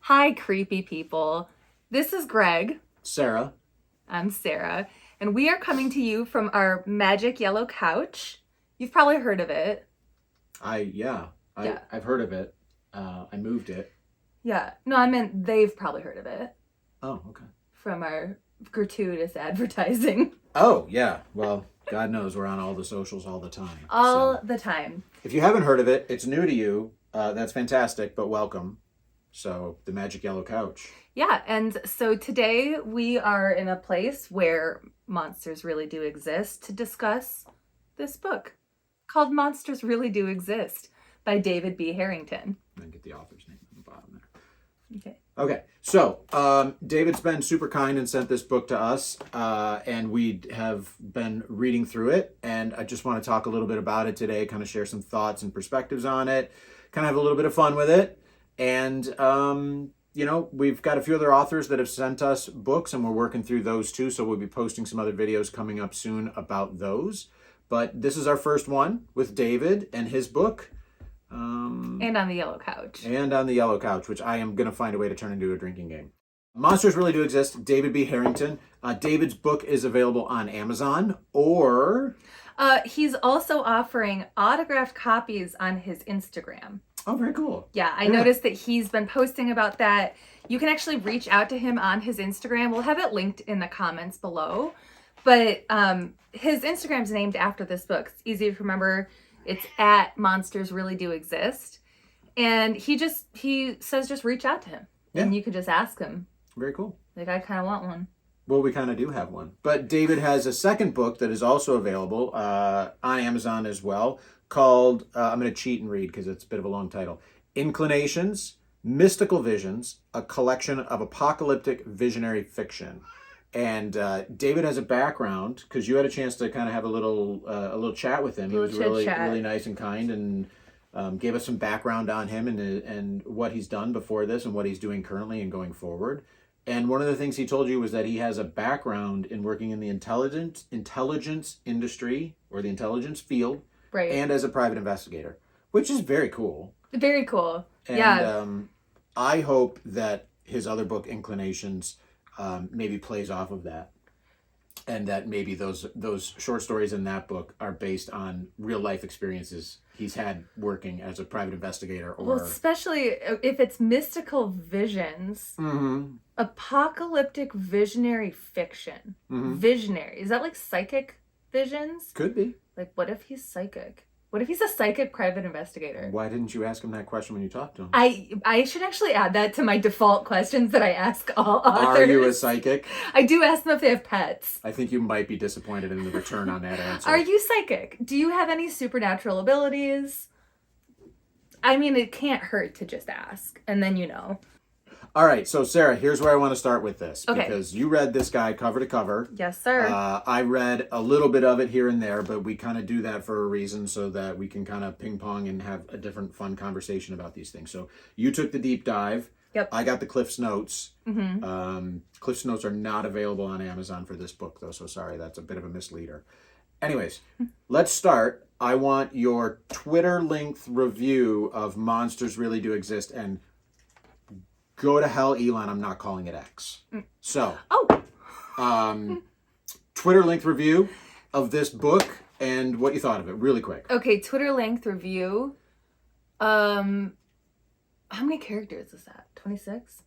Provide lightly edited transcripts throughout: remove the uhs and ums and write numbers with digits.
Hi, creepy people. This is Greg. Sarah. I'm Sarah, and we are coming to you from our magic yellow couch. You've probably heard of it. I've heard of it. I moved it. Yeah. No, I meant they've probably heard of it Oh, okay. from our gratuitous advertising. Oh, yeah. Well, God knows we're on all the socials all the time. All the time. If you haven't heard of it, it's new to you. That's fantastic, but welcome. So, the Magic Yellow Couch. Yeah, and so today we are in a place where monsters really do exist to discuss this book called Monsters Really Do Exist by David B. Harrington. And get the author's name on the bottom there. Okay. Okay, so David's been super kind and sent this book to us, and we have been reading through it, and I just want to talk a little bit about it today, kind of share some thoughts and perspectives on it, kind of have a little bit of fun with it, and we've got a few other authors that have sent us books, and we're working through those too, so we'll be posting some other videos coming up soon about those, but this is our first one with David and his book. And on the yellow couch. And on the yellow couch, which I am going to find a way to turn into a drinking game. Monsters Really Do Exist, David B. Harrington. David's book is available on Amazon or... He's also offering autographed copies on his Instagram. Oh, very cool. Yeah, I noticed that he's been posting about that. You can actually reach out to him on his Instagram. We'll have it linked in the comments below. But his Instagram's named after this book. It's easy to remember. It's at Monsters Really Do Exist. And he says just reach out to him. Yeah. And you could just ask him. Very cool. Like, I kind of want one. Well, we kind of do have one. But David has a second book that is also available on Amazon as well called, I'm going to cheat and read because it's a bit of a long title, Inclinations, Mystical Visions, a collection of apocalyptic visionary fiction. And David has a background because you had a chance to kind of have a little chat with him. He was really nice and kind and gave us some background on him and what he's done before this and what he's doing currently and going forward. And one of the things he told you was that he has a background in working in the intelligence industry or the intelligence field, right? And as a private investigator, which is very cool. Very cool. And, yeah. I hope that his other book, Inclinations, maybe plays off of that, and that maybe those short stories in that book are based on real life experiences he's had working as a private investigator. Or especially if it's mystical visions, apocalyptic visionary fiction. Visionary, is that like psychic visions? Could be. Like, what if he's psychic? What if he's a psychic private investigator? Why didn't you ask him that question when you talked to him? I should actually add that to my default questions that I ask all authors. Are you a psychic? I do ask them if they have pets. I think you might be disappointed in the return on that answer. Are you psychic? Do you have any supernatural abilities? I mean, it can't hurt to just ask, and then you know. All right, so Sarah, here's where I want to start with this. Okay. Because you read this guy cover to cover. Yes, sir. I read a little bit of it here and there, but we kind of do that for a reason so that we can kind of ping pong and have a different fun conversation about these things. So you took the deep dive. Yep. I got the Cliff's Notes. Cliff's Notes are not available on Amazon for this book, though, so sorry, that's a bit of a misleader. Anyways, let's start. I want your Twitter-length review of Monsters Really Do Exist, and go to hell, Elon, I'm not calling it X. So, Twitter-length review of this book and what you thought of it, really quick. Okay, Twitter-length review. How many characters is that? 26?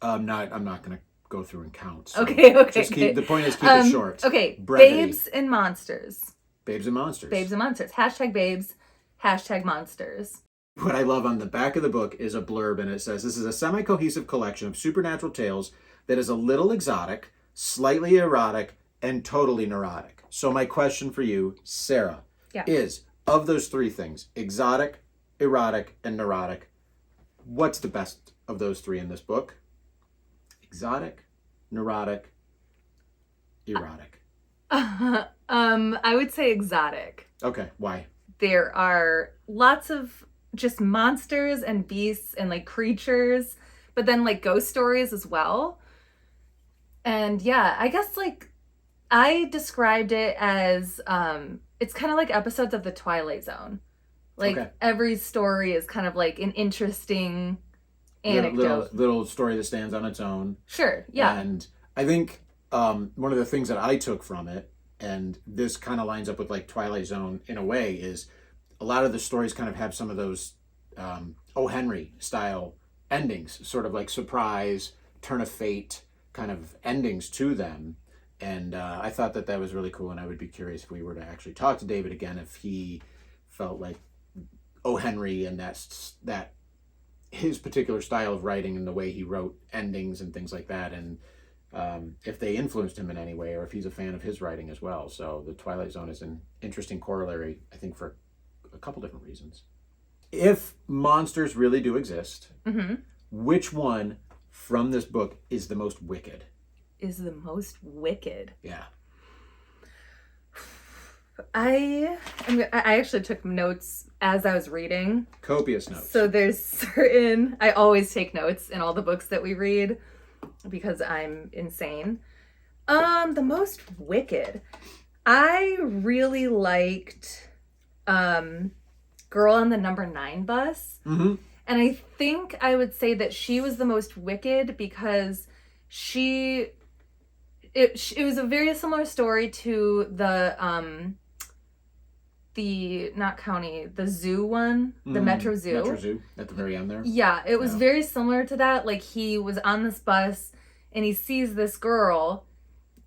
I'm not going to go through and count. So okay. The point is keep it short. Okay, Brevity. Babes and Monsters. Babes and Monsters. Babes and Monsters. Hashtag babes, hashtag monsters. What I love on the back of the book is a blurb, and it says, this is a semi-cohesive collection of supernatural tales that is a little exotic, slightly erotic, and totally neurotic. So my question for you, Sarah, is, of those three things, exotic, erotic, and neurotic, what's the best of those three in this book? Exotic, neurotic, erotic. I would say exotic. Okay, why? There are lots of just monsters and beasts and like creatures, but then like ghost stories as well. And yeah, I guess like I described it as it's kind of like episodes of the Twilight Zone. Like every story is kind of like an interesting anecdote. Little story that stands on its own. Sure, yeah. And I think one of the things that I took from it, and this kind of lines up with like Twilight Zone in a way, is a lot of the stories kind of have some of those O. Henry style endings, sort of like surprise, turn of fate kind of endings to them. And I thought that was really cool, and I would be curious if we were to actually talk to David again, if he felt like O. Henry and that his particular style of writing and the way he wrote endings and things like that, and if they influenced him in any way, or if he's a fan of his writing as well. So the Twilight Zone is an interesting corollary, I think, for a couple different reasons. If monsters really do exist, which one from this book is the most wicked? Is the most wicked? Yeah. I actually took notes as I was reading. Copious notes. So there's certain... I always take notes in all the books that we read because I'm insane. The most wicked. I really liked Girl on the Number 9 Bus. Mm-hmm. And I think I would say that she was the most wicked because it was a very similar story to the not county, the zoo one, the Metro Zoo. Metro Zoo at the very end there. Yeah, it was very similar to that. Like, he was on this bus and he sees this girl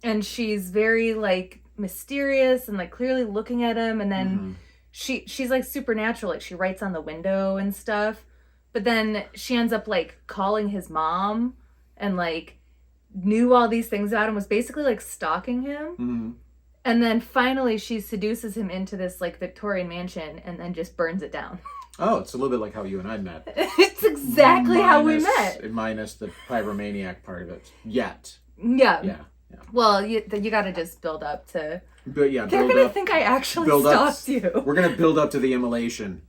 and she's very like mysterious and like clearly looking at him, and then she's like supernatural, like she writes on the window and stuff. But then she ends up like calling his mom and like knew all these things about him, was basically like stalking him. Mm-hmm. And then finally she seduces him into this like Victorian mansion and then just burns it down. Oh, it's a little bit like how you and I met. It's exactly how we met. Minus the pyromaniac part of it. Yet. Yeah. Yeah. Well, you got to just build up to... But yeah, they're going to think I actually stalked you. We're going to build up to the immolation.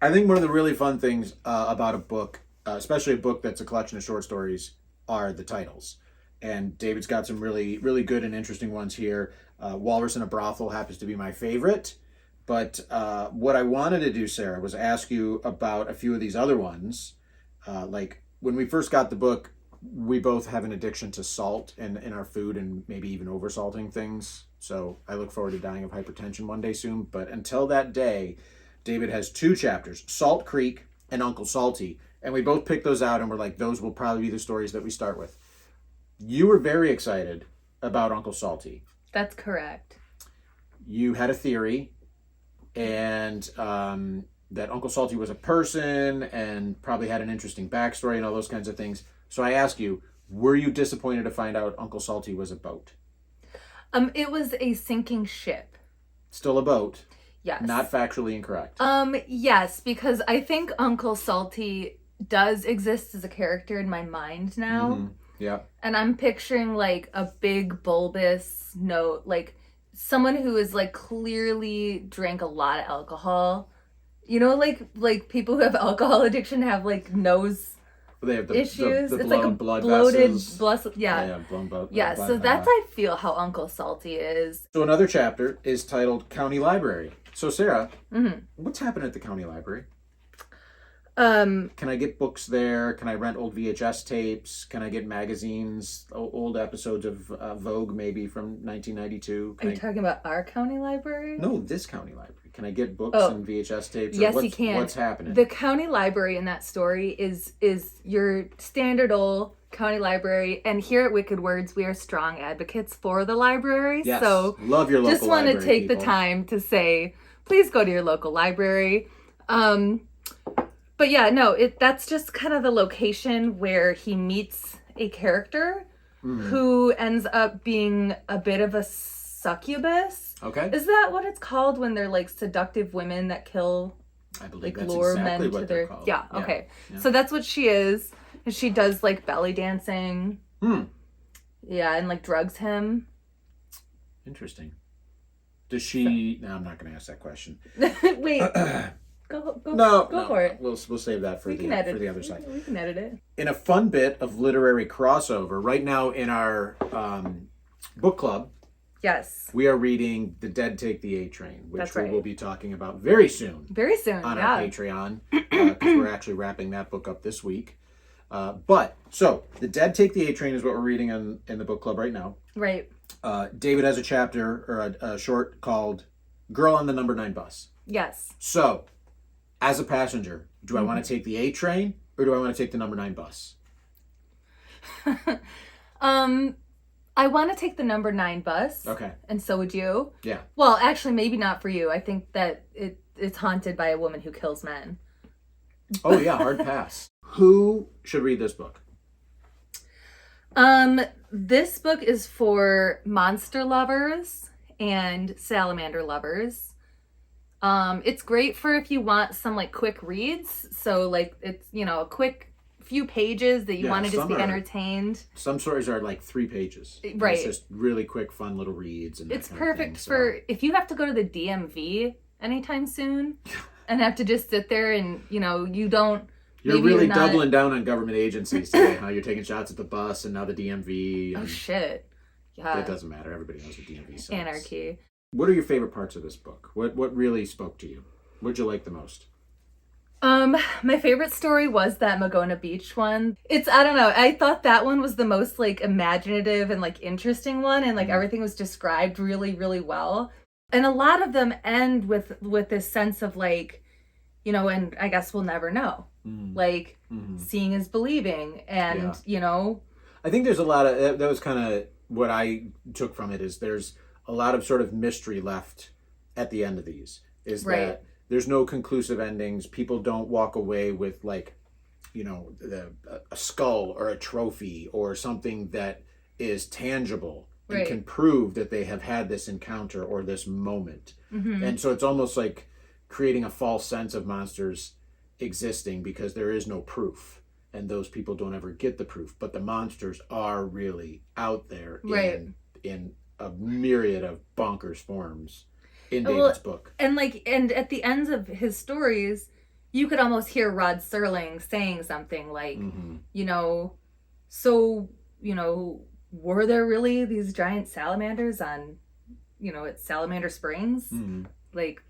I think one of the really fun things about a book, especially a book that's a collection of short stories, are the titles. And David's got some really, really good and interesting ones here. Walrus in a Brothel happens to be my favorite. But what I wanted to do, Sarah, was ask you about a few of these other ones. Like when we first got the book, we both have an addiction to salt in our food and maybe even oversalting things. So I look forward to dying of hypertension one day soon. But until that day, David has 2 chapters, Salt Creek and Uncle Salty. And we both picked those out and we're like, those will probably be the stories that we start with. You were very excited about Uncle Salty. That's correct. You had a theory, and that Uncle Salty was a person and probably had an interesting backstory and all those kinds of things. So I ask you, were you disappointed to find out Uncle Salty was a boat? It was a sinking ship. Still a boat. Yes. Not factually incorrect. Yes, because I think Uncle Salty does exist as a character in my mind now. Mm-hmm. Yeah. And I'm picturing like a big bulbous note, like someone who is like clearly drank a lot of alcohol. You know, like people who have alcohol addiction have like nose they have issues. The it's like a blood bloated, vessels. yeah, blown blood. Yeah, so that's I feel how Uncle Salty is. So another chapter is titled County Library. So Sarah, what's happening at the county library? Can I get books there? Can I rent old VHS tapes? Can I get magazines, old episodes of Vogue maybe from 1992? Are you talking about our county library? No, this county library. Can I get books and VHS tapes? Yes, you can. What's happening? The county library in that story is your standard old county library, and here at Wicked Words we are strong advocates for the library. Yes, so love your local just want library, to take people. the time to say, please go to your local library. But yeah, no, that's just kind of the location where he meets a character who ends up being a bit of a succubus. Okay. Is that what it's called when they're like seductive women that kill, I believe like that's lure exactly men what to they're their... called. Yeah, okay. Yeah. So that's what she is. And she does like belly dancing. Yeah, and like drugs him. Interesting. Does she... No, I'm not going to ask that question. Wait. Go for it. We'll save that for the other side. We can edit it. In a fun bit of literary crossover, right now in our book club, yes, we are reading The Dead Take the A Train, which That's we right. will be talking about very soon. Very soon, on yeah. our Patreon, because we're actually wrapping that book up this week. So The Dead Take the A Train is what we're reading in the book club right now. Right. David has a chapter or a short called Girl on the Number 9 Bus. Yes. So, as a passenger, do I want to take the A train or do I want to take the number 9 bus? I want to take the number 9 bus. Okay. And so would you? Yeah. Well, actually, maybe not for you. I think that it's haunted by a woman who kills men. Oh, yeah. Hard pass. Who should read this book? This book is for monster lovers and salamander lovers. It's great for if you want some like quick reads. So like it's, a quick few pages that you want to just be entertained. Some stories are like 3 pages. Right. It's just really quick, fun little reads. And it's perfect for if you have to go to the DMV anytime soon and have to just sit there and, you don't. You're really doubling down on government agencies today, huh? You're taking shots at the bus and now the DMV. Oh, shit. Yeah. It doesn't matter. Everybody knows what DMV says. Anarchy. What are your favorite parts of this book? What really spoke to you? What'd you like the most? My favorite story was that Magona Beach one. I don't know. I thought that one was the most like imaginative and like interesting one, and like everything was described really, really well. And a lot of them end with this sense of like, and I guess we'll never know. Like seeing is believing, and I think there's a lot of that was kind of what I took from it is there's a lot of sort of mystery left at the end of these. Is that there's no conclusive endings. People don't walk away with like, a skull or a trophy or something that is tangible and can prove that they have had this encounter or this moment. And so it's almost like creating a false sense of monsters existing because there is no proof. And those people don't ever get the proof. But the monsters are really out there in a myriad of bonkers forms in David's book. And at the ends of his stories, you could almost hear Rod Serling saying something like, were there really these giant salamanders on, at Salamander Springs? Like,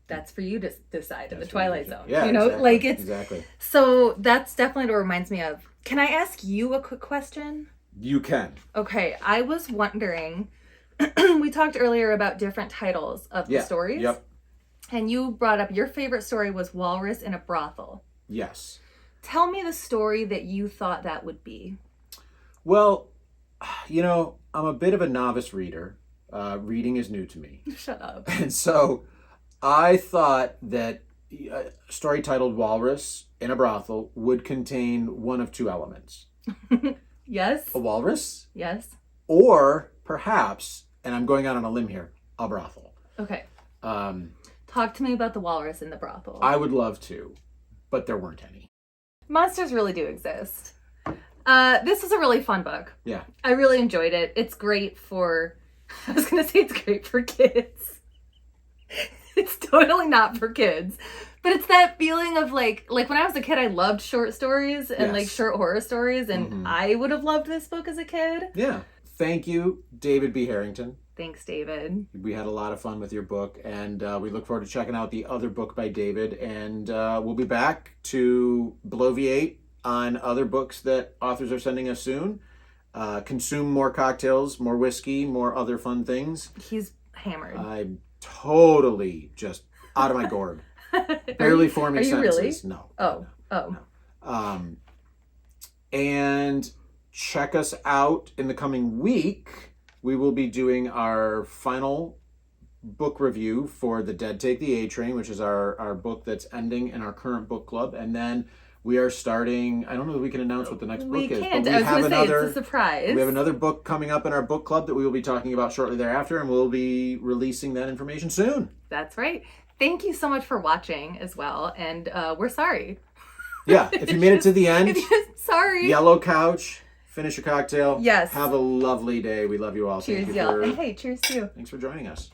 that's for you to decide in the Twilight Zone. Yeah, exactly. So that's definitely what it reminds me of. Can I ask you a quick question? You can. Okay, I was wondering, we talked earlier about different titles of the stories. Yep. And you brought up your favorite story was Walrus in a Brothel. Yes. Tell me the story that you thought that would be. Well, I'm a bit of a novice reader. Reading is new to me. Shut up. And so I thought that a story titled Walrus in a Brothel would contain one of 2 elements. Yes. A walrus. Yes. Or perhaps, and I'm going out on a limb here, a brothel. Okay. Talk to me about the walrus in the brothel. I would love to, but there weren't any. Monsters really do exist. This was a really fun book. Yeah. I really enjoyed it. It's great for, I was going to say it's great for kids. It's totally not for kids. But it's that feeling of like when I was a kid, I loved short stories and like short horror stories. And I would have loved this book as a kid. Yeah. Thank you, David B. Harrington. Thanks, David. We had a lot of fun with your book, and we look forward to checking out the other book by David. And we'll be back to bloviate on other books that authors are sending us soon. Consume more cocktails, more whiskey, more other fun things. He's hammered. I'm totally just out of my gourd. Barely forming sentences. Really? No. No. And check us out in the coming week. We will be doing our final book review for The Dead Take the A Train, which is our book that's ending in our current book club. And then we are starting, I don't know if we can announce what the next book is. We can't. I was going to say, it's a surprise. We have another book coming up in our book club that we will be talking about shortly thereafter, and we'll be releasing that information soon. That's right. Thank you so much for watching as well. And we're sorry. Yeah, if you made it to the end, sorry. Yellow couch. Finish your cocktail. Yes. Have a lovely day. We love you all. Cheers, y'all. And hey, cheers to you. Thanks for joining us.